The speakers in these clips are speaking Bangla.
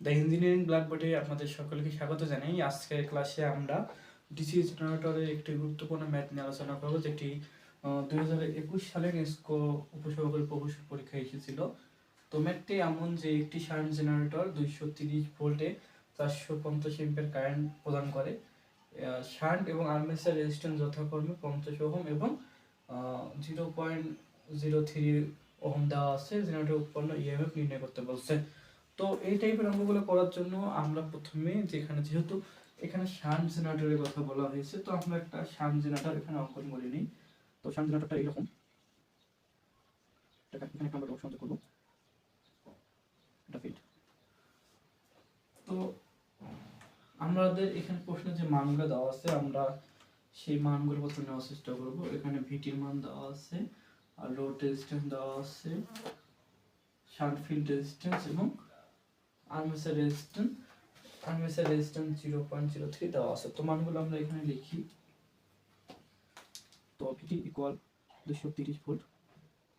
দ্য ইঞ্জিনিয়ারিং ব্ল্যাকবোর্ডে আপনাদের সকলকে স্বাগত জানাই। আজকের ক্লাসে আমরা ডিসি জেনারেটরের একটি গুরুত্বপূর্ণ ম্যাথ নিয়ে আলোচনা করব, যেটি 2021 সালে নেস্কো উপসহকারী প্রকৌশল পরীক্ষায় এসেছিল। তো ম্যাথটি এমন যে একটি শান্ট জেনারেটর 230 ভোল্টে 450 এম্পিয়ার কারেন্ট প্রদান করে। শান্ট এবং আর্মেচার রেজিস্ট্যান্স যথাক্রমে 50 ওহম এবং 0.03 ওহম দেওয়া আছে। জেনারেটর উৎপন্ন ইএমএফ নির্ণয় করতে বলছে। তো এই টাইপের অঙ্কগুলো করার জন্য আমরা প্রথমে যেহেতু এখানে শান্ট জেনারেটরের কথা বলা হয়েছে, তো আমরা একটা শান্ট জেনারেটর এখানে অঙ্কন করে নিই। তো শান্ট জেনারেটরটা এরকম, এখানে আমরা সংযোগ করব, এটা ফিট। তো আমাদের এখানে প্রশ্নে যে মানগুলো দেওয়া আছে, আমরা সেই মানগুলো প্রথমে নেওয়ার চেষ্টা করব। এখানে ভিটির মান দেওয়া আছে, আর লোড রেজিস্ট্যান্স দেওয়া আছে, শান্ট ফিল্ড রেজিস্ট্যান্স এবং আর্মেচার রেজিস্ট্যান্স 0.03 দেওয়া আছে। তো মানগুলো আমরা এখানে লিখি। তো VT equal 230 volt,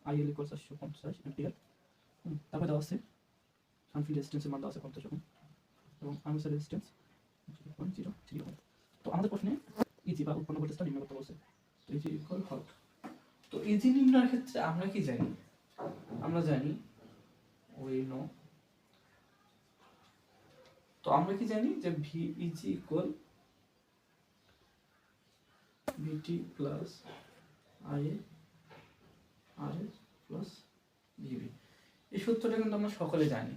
IL equal 450 ampere. তারপর দেওয়া আছে শান্ট ফিল্ড রেজিস্ট্যান্সের মান দেওয়া আছে 50 ওহম এবং আর্মেচার রেজিস্ট্যান্স 0.03 ওহম। তো আমাদের প্রশ্নে ইজি বা উৎপন্ন ভোল্টেজটা নির্ণয় করতে বলছে। তো ইজি ইকুয়াল হট। তো ইজি নির্ণয়ের ক্ষেত্রে আমরা কি জানি? আমরা জানি we know, তো আমরা কি জানি যে V is equal VT plus IA RS plus VB। এই সূত্রটা কিন্তু আমরা সকলে জানি।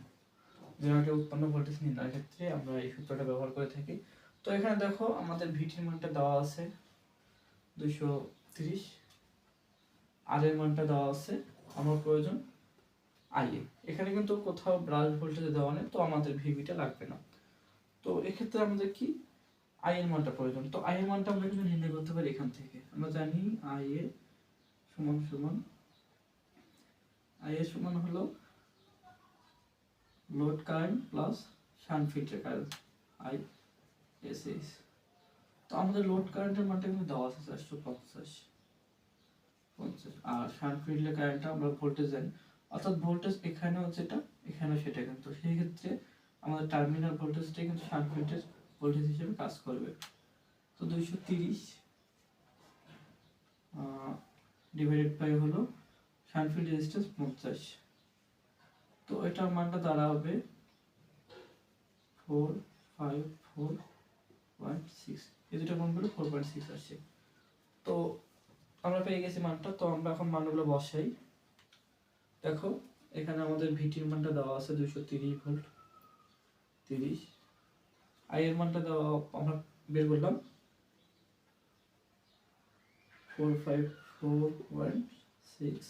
জেনারেটর উৎপন্ন ভোল্টেজ নির্ণয়ের ক্ষেত্রে আমরা এই সূত্রটা ব্যবহার করে থাকি। তো এখানে দেখো আমাদের ভিটির মানটা দেওয়া আছে 230, আর এর মানটা দেওয়া আছে আমার প্রয়োজন IA। এখানে কিন্তু কোথাও ব্রাশ ভোল্টেজ দেওয়া নেই, তো আমাদের ভিবিটা লাগবে না। তো এক্ষেত্রে আমাদের কি আই এর মানটা প্রয়োজন। তো আই এর মানটা আমরা কিন্তু নির্ণয় করতে পারি এখান থেকে। আমরা জানি আই এ সমান হলো লোড কারেন্ট প্লাস শান্ট ফিল্ডের কারেন্ট আই এস এস। তো আমাদের লোড কারেন্টের মানটা কিন্তু দেওয়া আছে 450, আর শান্ট ফিল্ডের কারেন্টটা আমরা ভোল্টেজ জানি, অর্থাৎ ভোল্টেজ এখানেও যেটা এখানেও সেটা, কিন্তু সেই ক্ষেত্রে আমাদের টার্মিনাল ভোল্টেজটাই কিন্তু শান্ট ফিল্ডের ভোল্টেজ হিসেবে কাজ করবে। তো 230 ডিভাইডেড বাই হলো শান্ট ফিল্ড রেজিস্ট্যান্স 50, তো এটার মানটা দাঁড়াবে 454.6। এই দুটো মান হলো 4.6 আসছে। তো আমরা পেয়ে গেছি মানটা। তো আমরা এখন মানগুলো বসাই। দেখো এখানে আমাদের ভিটির মানটা দেওয়া আছে 230 ভোল্ট 30, আই এর মানটা দেওয়া আমরা বের করলাম 454.6।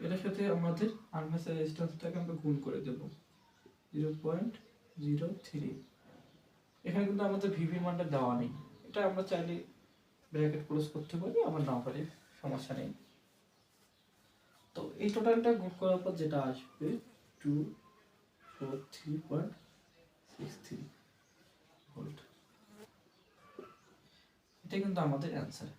এটার সাথে আমাদের আর্মেচার রেজিস্ট্যান্সটাকে আমরা গুণ করে দেব 0.03। এখানে কিন্তু আমাদের ভিভি মানটা দেওয়া নেই, এটা আমরা চাইলে ব্র্যাকেট ক্লোজ করতে পারি, আবার নাও পারি, সমস্যা নেই। তো এই টোটালটা গুণ করার পর যেটা আসবে 243.63 ভোল্ট, এটা কিন্তু আমাদের অ্যান্সার।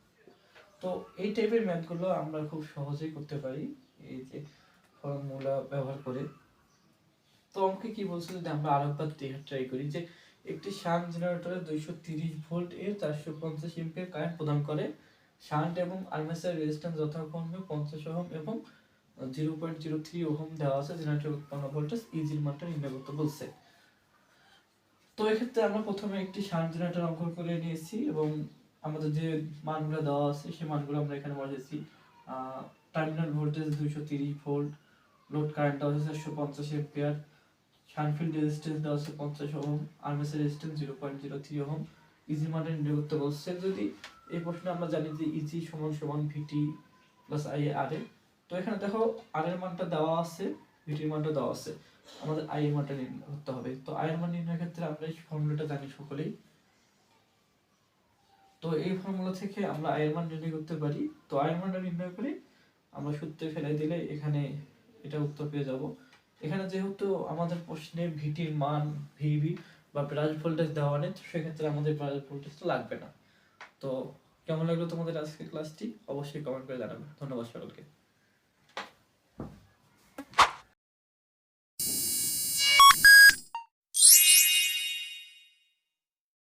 তো এই টাইপের ম্যাথগুলো আমরা খুব সহজেই করতে পারি এই যে ফর্মুলা ব্যবহার করে। তো আমাকে কি বলছে, যদি আমরা আরেকবার ট্রাই করি যে একটি শান্ট জেনারেটরে 230 ভোল্ট এর 450 এম্পিয়ার কারেন্ট প্রদান করে। শান্ট এবং আর্মেচার রেজিস্ট্যান্স যথাক্রমে 50 ওহম এবং 0.03 ওহম দেওয়া আছে। জেনারেটর উৎপন্ন ভোল্টেজ ইজির মানটা নির্ণয় করতে বলছে। তো এক্ষেত্রে আমরা প্রথমে একটি শান্ট জেনারেটর অঙ্কন করে নিয়েছি এবং আমাদের যে মানগুলো দেওয়া আছে সেই মানগুলো আমরা এখানে বসেছি। Terminal voltage 230 volt, load current দেওয়া আছে 450 এম্পিয়ার, শান্ট ফিল্ড রেজিস্ট্যান্স দেওয়া আছে 50 ohm, armature resistance 0.03 ohm, easy মানটা নির্ণয় করতে বলছে। যদি এই প্রশ্নে আমরা জানি যে ইজি সমান ভিটি প্লাস আই আর এ, তো এখানে দেখো আর এর মানটা দেওয়া আছে, ভিটির মানটা দেওয়া আছে, আমাদের আই এর মানটা নির্ণয় করতে হবে। তো আই এর মান নির্ণয়ের ক্ষেত্রে আমরা এই ফর্মুলাটা জানি সকলেই। তো এই ফর্মুলা থেকে আমরা আই এর মান নির্ণয় করতে পারি। তো আই এর মানটা নির্ণয় করে আমরা সূত্রে ফেলাই দিলে এখানে এটা উত্তর পেয়ে যাব। এখানে যেহেতু আমাদের প্রশ্নে ভিটির মান ভিবি বা ব্রাশ ভোল্টেজ দেওয়া নেই, তো সেক্ষেত্রে আমাদের ব্রাশ ভোল্টেজটা লাগবে না। তো কেমন লাগলো তোমাদের আজকের ক্লাসটি অবশ্যই কমেন্ট করে জানাবে। ধন্যবাদ সকলকে।